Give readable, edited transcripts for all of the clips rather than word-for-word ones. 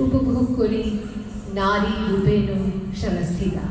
উপভোগ করি নারী রূপেণ সংস্থিতা।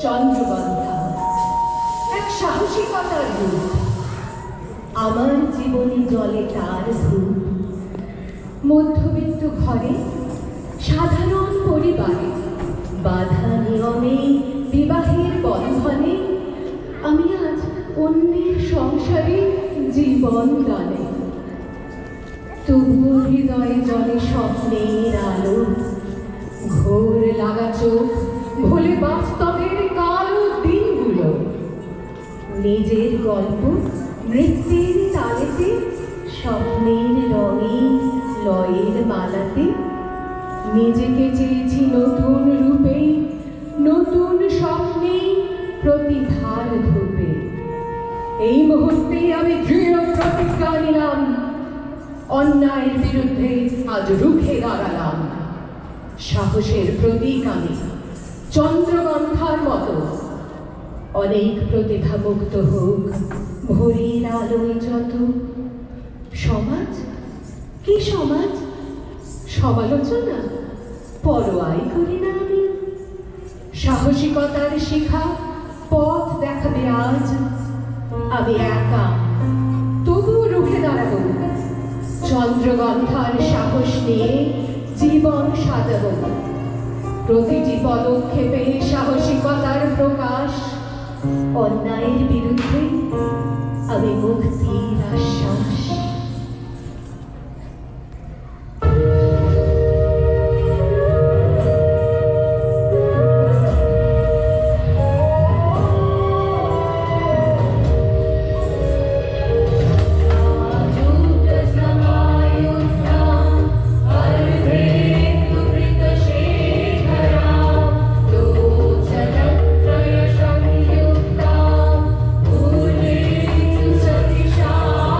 চন্দ্রগন্ধা এক সাহসিকতার রূপ, আমার জীবনে জলে তার ধূপ। মধ্যবিত্ত ঘরে সাধারণ পরিবারে বাধা নিয়মে বিবাহের বন্ধনে আমি আজ অন্যের সংসারে জীবন দানে। তবুও হৃদয়ে জলে স্বপ্নের আলো, ঘোর লাগা চোখ ভোলে বাস্তবের কালো দিনগুলো। নিজের গল্প নৃত্যের তালেতে, স্বপ্নের রঙে লয়ের মালাতে নিজেকে চেয়েছি নতুন রূপে, নতুন স্বপ্নে প্রতিভার ধূপে। এই মুহূর্তে আমি দৃঢ় প্রতিজ্ঞা নিলাম, অন্যায়ের বিরুদ্ধে আজ রুখে দাঁড়ালাম। সাহসের প্রতীক আমি চন্দ্রগন্ধার মতো, অনেক প্রতিভা মুক্ত হোক ভোরের আলোয় যত। সমাজ কি সমাজ, সমালোচনা পরোয়াই করি না আমি। সাহসিকতার শিখা পথ দেখাবে আজ, আমি একা তবুও রুখে দাঁড়াবো। চন্দ্রগন্ধার সাহস নিয়ে জীবন সাজাবো। প্রতিটি পদক্ষেপে সাহসিকতার প্রকাশ, অন্যায়ের বিরুদ্ধে আমি মুক্তির আশ্বাস। Shah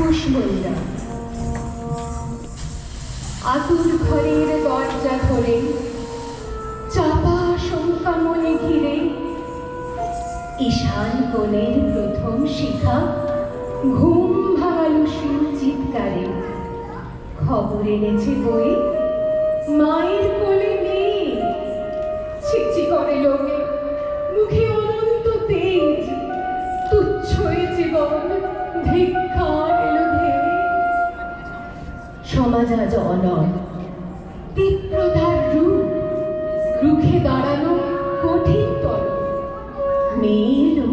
কুসমুন্ডা আতুর ঘরের দরজা ধরে চাপা শঙ্কা মনে ঘিরে ঈশান কোণের প্রথম শিখা ঘুম ভাঙালো শিউ চিৎকারে খবর এনেছে বই মায়ের কোলে মেয়ে ছিচি করে লোকে মুখে অনন্ত তেজ তুচ্ছ এ জীবন ধিক্কার এলো ধেয়ে সমাজ আজ অনর তীব্রতার রূপ রুখে দাঁড়ানো কঠিনতর মেয়ে এলো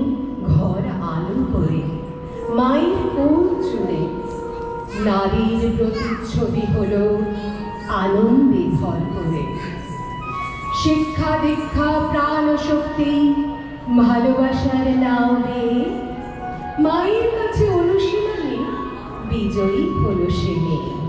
ঘর আলো করে মায়ের কোল জুড়ে নারীর প্রতিচ্ছবি হলো আনন্দে ভর করে শিক্ষা দীক্ষা প্রাণ শক্তি ভালোবাসার নাও দিয়ে মায়ের কাছে অনুশীলনে বিজয়ী হলো সে মেয়ে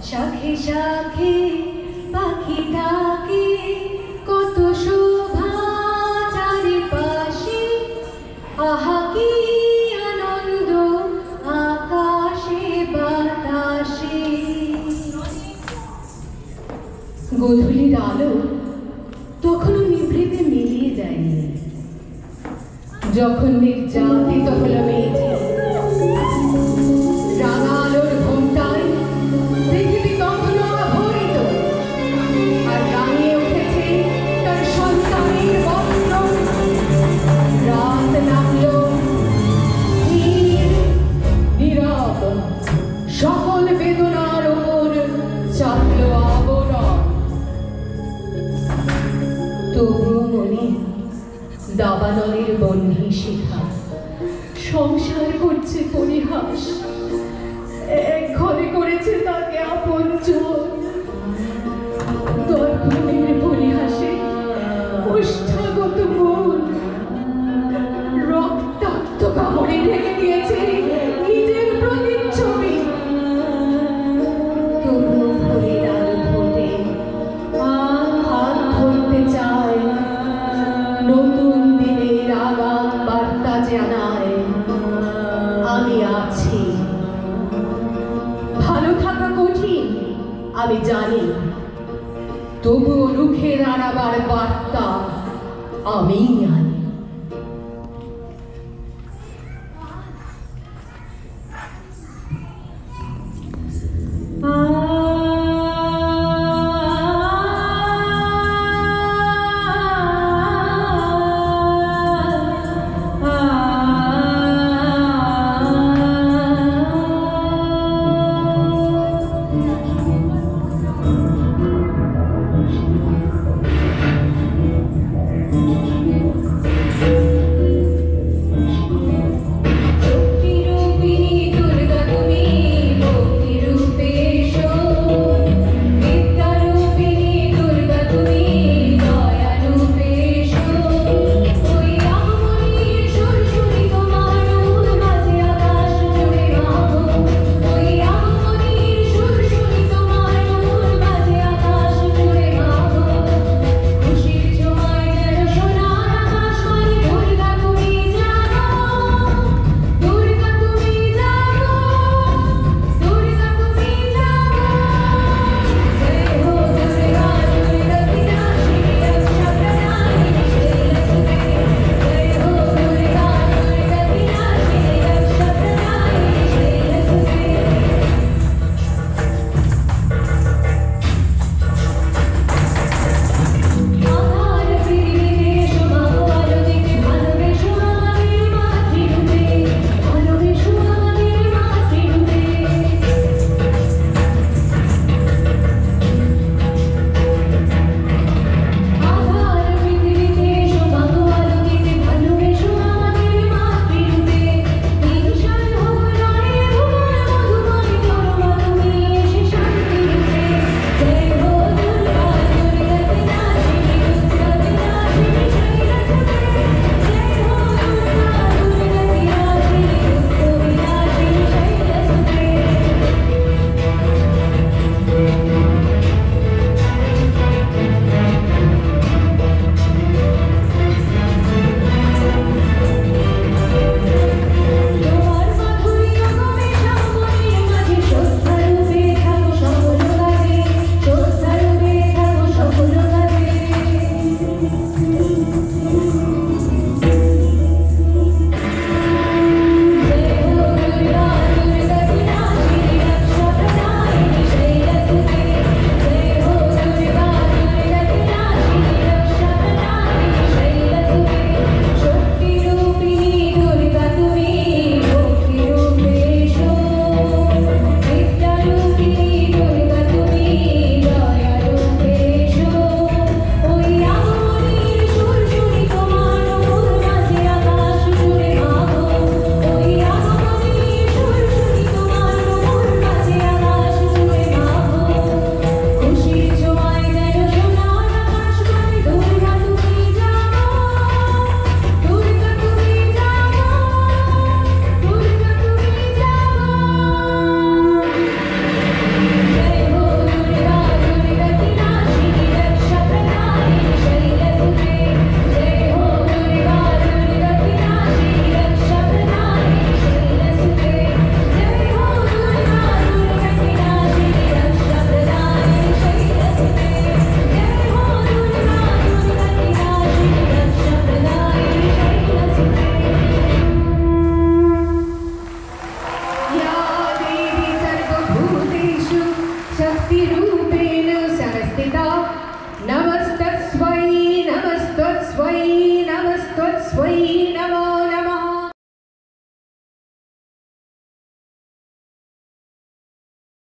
শাখে শাখে পাখি ডাকে কত শোভা চারিপাশে আহা কি আনন্দ আকাশে বাতাসে গোধূলির আলো তখনও নিভৃতে মিলিয়ে যায়নি যখন নির্যাতিত হলো মেয়েটি রাঙা সকল বেদনার ওপর চাপল আবরণ। তবুও মনে দাবানলের বহ্নি শিখা সংসার করছে পরিহাস, এক ঘরে করেছে তাকে আপনজন। দর্পণের পরিহাসে ওষ্ঠাগত মন রক্তাক্ত কামড়ে ঢেকে দিয়েছে নিজের প্রতিচ্ছবি। তবু ভোরের আলো ফোটে, হাত ধরতে চায়, নতুন দিনের আগাম বার্তা জানায় আমি আছি। ভালো থাকা কঠিন আমি জানি, তবুও রুখে দাঁড়াবার বার্তা আমি আছি।